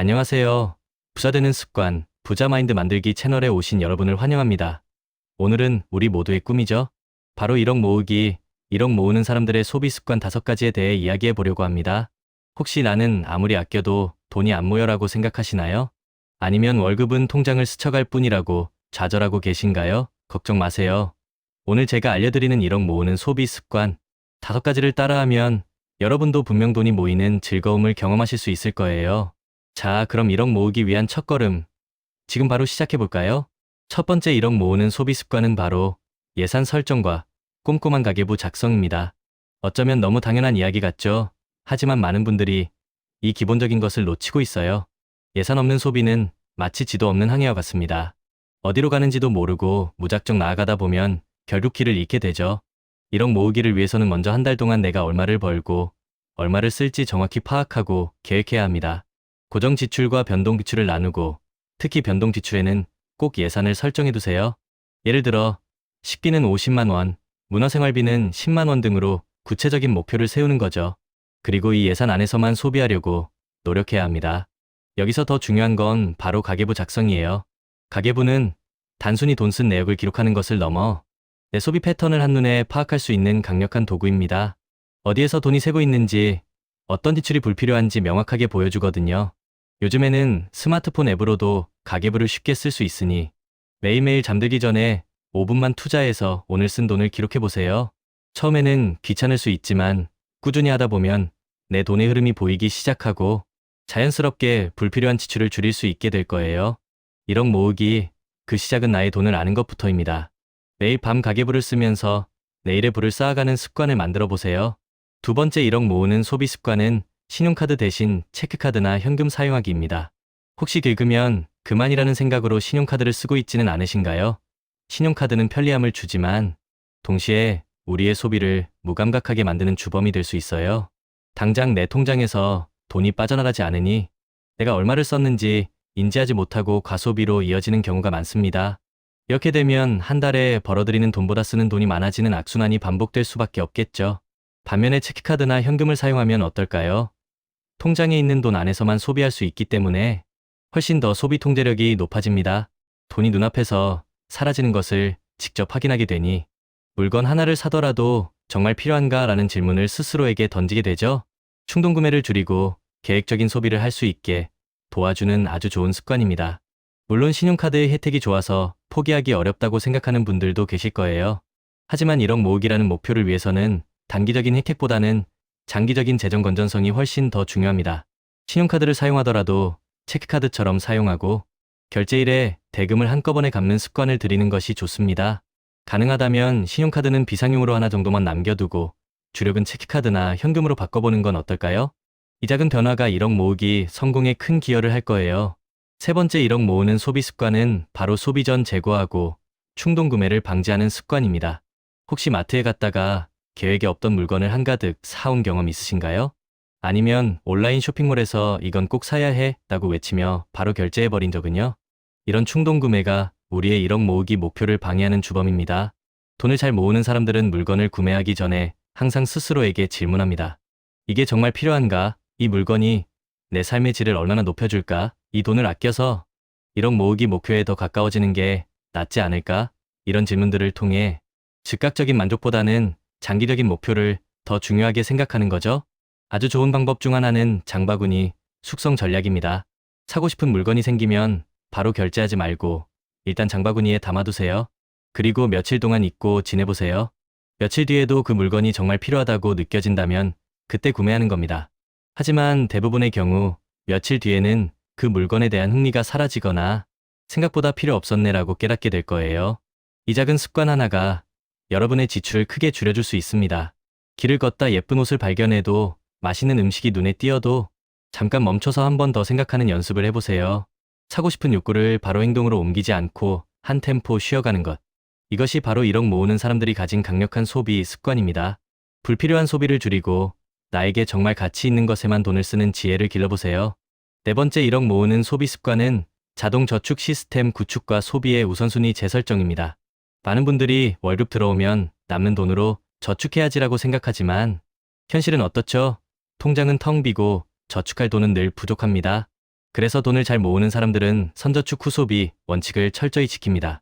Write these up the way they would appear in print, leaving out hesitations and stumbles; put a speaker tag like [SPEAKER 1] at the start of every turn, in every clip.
[SPEAKER 1] 안녕하세요. 부자되는 습관, 부자 마인드 만들기 채널에 오신 여러분을 환영합니다. 오늘은 우리 모두의 꿈이죠. 바로 1억 모으기, 1억 모으는 사람들의 소비 습관 5가지에 대해 이야기해 보려고 합니다. 혹시 나는 아무리 아껴도 돈이 안 모여라고 생각하시나요? 아니면 월급은 통장을 스쳐갈 뿐이라고 좌절하고 계신가요? 걱정 마세요. 오늘 제가 알려드리는 1억 모으는 소비 습관 5가지를 따라하면 여러분도 분명 돈이 모이는 즐거움을 경험하실 수 있을 거예요. 자, 그럼 1억 모으기 위한 첫걸음. 지금 바로 시작해볼까요? 첫 번째 1억 모으는 소비 습관은 바로 예산 설정과 꼼꼼한 가계부 작성입니다. 어쩌면 너무 당연한 이야기 같죠? 하지만 많은 분들이 이 기본적인 것을 놓치고 있어요. 예산 없는 소비는 마치 지도 없는 항해와 같습니다. 어디로 가는지도 모르고 무작정 나아가다 보면 결국 길을 잃게 되죠. 1억 모으기를 위해서는 먼저 한 달 동안 내가 얼마를 벌고 얼마를 쓸지 정확히 파악하고 계획해야 합니다. 고정 지출과 변동 지출을 나누고 특히 변동 지출에는 꼭 예산을 설정해 두세요. 예를 들어 식비는 50만 원, 문화생활비는 10만 원 등으로 구체적인 목표를 세우는 거죠. 그리고 이 예산 안에서만 소비하려고 노력해야 합니다. 여기서 더 중요한 건 바로 가계부 작성이에요. 가계부는 단순히 돈 쓴 내역을 기록하는 것을 넘어 내 소비 패턴을 한눈에 파악할 수 있는 강력한 도구입니다. 어디에서 돈이 새고 있는지, 어떤 지출이 불필요한지 명확하게 보여주거든요. 요즘에는 스마트폰 앱으로도 가계부를 쉽게 쓸 수 있으니 매일매일 잠들기 전에 5분만 투자해서 오늘 쓴 돈을 기록해보세요. 처음에는 귀찮을 수 있지만 꾸준히 하다 보면 내 돈의 흐름이 보이기 시작하고 자연스럽게 불필요한 지출을 줄일 수 있게 될 거예요. 1억 모으기, 그 시작은 나의 돈을 아는 것부터입니다. 매일 밤 가계부를 쓰면서 내일의 부를 쌓아가는 습관을 만들어 보세요. 두 번째 1억 모으는 소비 습관은 신용카드 대신 체크카드나 현금 사용하기입니다. 혹시 긁으면 그만이라는 생각으로 신용카드를 쓰고 있지는 않으신가요? 신용카드는 편리함을 주지만 동시에 우리의 소비를 무감각하게 만드는 주범이 될 수 있어요. 당장 내 통장에서 돈이 빠져나가지 않으니 내가 얼마를 썼는지 인지하지 못하고 과소비로 이어지는 경우가 많습니다. 이렇게 되면 한 달에 벌어들이는 돈보다 쓰는 돈이 많아지는 악순환이 반복될 수밖에 없겠죠. 반면에 체크카드나 현금을 사용하면 어떨까요? 통장에 있는 돈 안에서만 소비할 수 있기 때문에 훨씬 더 소비 통제력이 높아집니다. 돈이 눈앞에서 사라지는 것을 직접 확인하게 되니 물건 하나를 사더라도 정말 필요한가 라는 질문을 스스로에게 던지게 되죠. 충동 구매를 줄이고 계획적인 소비를 할 수 있게 도와주는 아주 좋은 습관입니다. 물론 신용카드의 혜택이 좋아서 포기하기 어렵다고 생각하는 분들도 계실 거예요. 하지만 1억 모으기라는 목표를 위해서는 단기적인 혜택보다는 장기적인 재정 건전성이 훨씬 더 중요합니다. 신용카드를 사용하더라도 체크카드처럼 사용하고 결제일에 대금을 한꺼번에 갚는 습관을 들이는 것이 좋습니다. 가능하다면 신용카드는 비상용으로 하나 정도만 남겨두고 주력은 체크카드나 현금으로 바꿔보는 건 어떨까요? 이 작은 변화가 1억 모으기 성공에 큰 기여를 할 거예요. 세 번째 1억 모으는 소비 습관은 바로 소비 전 재고하고 충동 구매를 방지하는 습관입니다. 혹시 마트에 갔다가 계획에 없던 물건을 한가득 사온 경험 있으신가요? 아니면 온라인 쇼핑몰에서 이건 꼭 사야 해 라고 외치며 바로 결제해버린 적은요? 이런 충동 구매가 우리의 1억 모으기 목표를 방해하는 주범입니다. 돈을 잘 모으는 사람들은 물건을 구매하기 전에 항상 스스로에게 질문합니다. 이게 정말 필요한가? 이 물건이 내 삶의 질을 얼마나 높여줄까? 이 돈을 아껴서 1억 모으기 목표에 더 가까워지는 게 낫지 않을까? 이런 질문들을 통해 즉각적인 만족보다는 장기적인 목표를 더 중요하게 생각하는 거죠. 아주 좋은 방법 중 하나는 장바구니 숙성 전략입니다. 사고 싶은 물건이 생기면 바로 결제하지 말고 일단 장바구니에 담아두세요. 그리고 며칠 동안 잊고 지내보세요. 며칠 뒤에도 그 물건이 정말 필요하다고 느껴진다면 그때 구매하는 겁니다. 하지만 대부분의 경우 며칠 뒤에는 그 물건에 대한 흥미가 사라지거나 생각보다 필요 없었네라고 깨닫게 될 거예요. 이 작은 습관 하나가 여러분의 지출을 크게 줄여줄 수 있습니다. 길을 걷다 예쁜 옷을 발견해도 맛있는 음식이 눈에 띄어도 잠깐 멈춰서 한 번 더 생각하는 연습을 해보세요. 사고 싶은 욕구를 바로 행동으로 옮기지 않고 한 템포 쉬어가는 것. 이것이 바로 1억 모으는 사람들이 가진 강력한 소비 습관입니다. 불필요한 소비를 줄이고 나에게 정말 가치 있는 것에만 돈을 쓰는 지혜를 길러보세요. 네 번째 1억 모으는 소비 습관은 자동 저축 시스템 구축과 소비의 우선순위 재설정입니다. 많은 분들이 월급 들어오면 남는 돈으로 저축해야지라고 생각하지만 현실은 어떻죠? 통장은 텅 비고 저축할 돈은 늘 부족합니다. 그래서 돈을 잘 모으는 사람들은 선저축 후 소비 원칙을 철저히 지킵니다.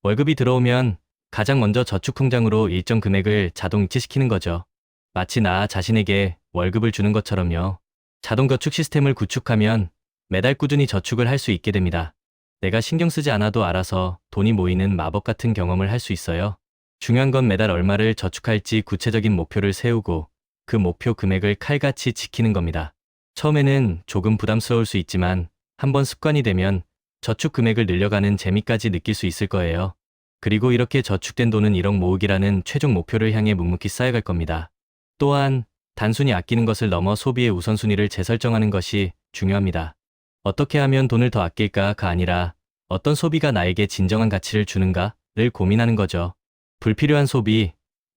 [SPEAKER 1] 월급이 들어오면 가장 먼저 저축 통장으로 일정 금액을 자동 이체시키는 거죠. 마치 나 자신에게 월급을 주는 것처럼요. 자동 저축 시스템을 구축하면 매달 꾸준히 저축을 할 수 있게 됩니다. 내가 신경 쓰지 않아도 알아서 돈이 모이는 마법 같은 경험을 할 수 있어요. 중요한 건 매달 얼마를 저축할지 구체적인 목표를 세우고 그 목표 금액을 칼같이 지키는 겁니다. 처음에는 조금 부담스러울 수 있지만 한번 습관이 되면 저축 금액을 늘려가는 재미까지 느낄 수 있을 거예요. 그리고 이렇게 저축된 돈은 1억 모으기라는 최종 목표를 향해 묵묵히 쌓여갈 겁니다. 또한 단순히 아끼는 것을 넘어 소비의 우선순위를 재설정하는 것이 중요합니다. 어떻게 하면 돈을 더 아낄까가 아니라 어떤 소비가 나에게 진정한 가치를 주는가를 고민하는 거죠. 불필요한 소비,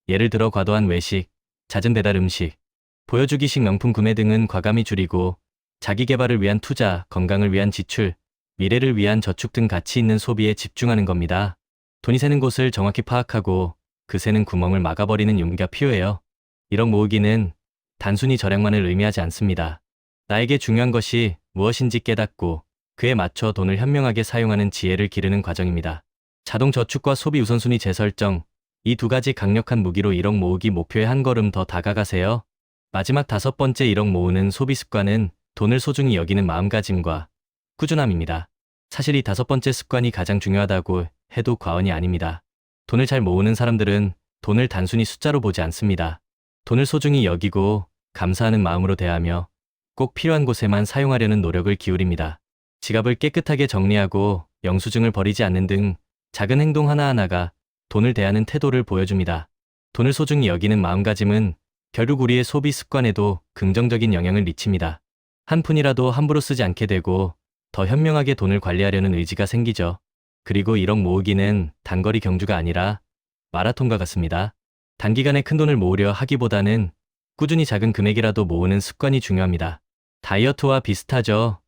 [SPEAKER 1] 예를 들어 과도한 외식, 잦은 배달 음식, 보여주기식 명품 구매 등은 과감히 줄이고 자기 개발을 위한 투자, 건강을 위한 지출, 미래를 위한 저축 등 가치 있는 소비에 집중하는 겁니다. 돈이 새는 곳을 정확히 파악하고 그 새는 구멍을 막아버리는 용기가 필요해요. 1억 모으기는 단순히 절약만을 의미하지 않습니다. 나에게 중요한 것이 무엇인지 깨닫고 그에 맞춰 돈을 현명하게 사용하는 지혜를 기르는 과정입니다. 자동 저축과 소비 우선순위 재설정, 이 두 가지 강력한 무기로 1억 모으기 목표에 한 걸음 더 다가가세요. 마지막 5번째 1억 모으는 소비 습관은 돈을 소중히 여기는 마음가짐과 꾸준함입니다. 사실 이 5번째 습관이 가장 중요하다고 해도 과언이 아닙니다. 돈을 잘 모으는 사람들은 돈을 단순히 숫자로 보지 않습니다. 돈을 소중히 여기고 감사하는 마음으로 대하며 꼭 필요한 곳에만 사용하려는 노력을 기울입니다. 지갑을 깨끗하게 정리하고 영수증을 버리지 않는 등 작은 행동 하나하나가 돈을 대하는 태도를 보여줍니다. 돈을 소중히 여기는 마음가짐은 결국 우리의 소비 습관에도 긍정적인 영향을 미칩니다. 한 푼이라도 함부로 쓰지 않게 되고 더 현명하게 돈을 관리하려는 의지가 생기죠. 그리고 1억 모으기는 단거리 경주가 아니라 마라톤과 같습니다. 단기간에 큰 돈을 모으려 하기보다는 꾸준히 작은 금액이라도 모으는 습관이 중요합니다. 다이어트와 비슷하죠.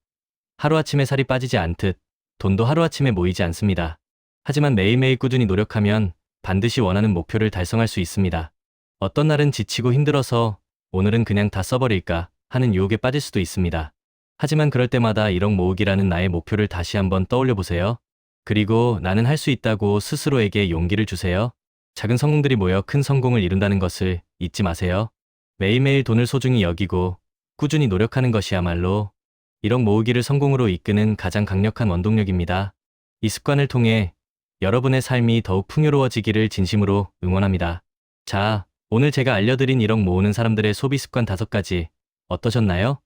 [SPEAKER 1] 하루아침에 살이 빠지지 않듯 돈도 하루아침에 모이지 않습니다. 하지만 매일매일 꾸준히 노력하면 반드시 원하는 목표를 달성할 수 있습니다. 어떤 날은 지치고 힘들어서 오늘은 그냥 다 써버릴까 하는 유혹에 빠질 수도 있습니다. 하지만 그럴 때마다 1억 모으기라는 나의 목표를 다시 한번 떠올려 보세요. 그리고 나는 할 수 있다고 스스로에게 용기를 주세요. 작은 성공들이 모여 큰 성공을 이룬다는 것을 잊지 마세요. 매일매일 돈을 소중히 여기고 꾸준히 노력하는 것이야말로 1억 모으기를 성공으로 이끄는 가장 강력한 원동력입니다. 이 습관을 통해 여러분의 삶이 더욱 풍요로워지기를 진심으로 응원합니다. 자, 오늘 제가 알려드린 1억 모으는 사람들의 소비 습관 5가지 어떠셨나요?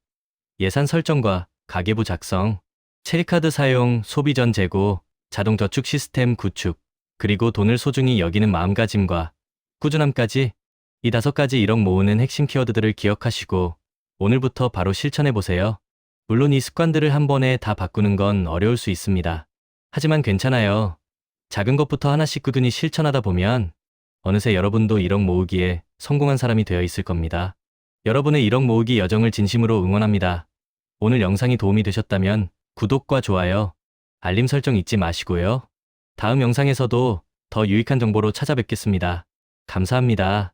[SPEAKER 1] 예산 설정과 가계부 작성, 체리카드 사용, 소비 전 재고, 자동 저축 시스템 구축, 그리고 돈을 소중히 여기는 마음가짐과 꾸준함까지 이 5가지 1억 모으는 핵심 키워드들을 기억하시고 오늘부터 바로 실천해보세요. 물론 이 습관들을 한 번에 다 바꾸는 건 어려울 수 있습니다. 하지만 괜찮아요. 작은 것부터 하나씩 꾸준히 실천하다 보면 어느새 여러분도 1억 모으기에 성공한 사람이 되어 있을 겁니다. 여러분의 1억 모으기 여정을 진심으로 응원합니다. 오늘 영상이 도움이 되셨다면 구독과 좋아요, 알림 설정 잊지 마시고요. 다음 영상에서도 더 유익한 정보로 찾아뵙겠습니다. 감사합니다.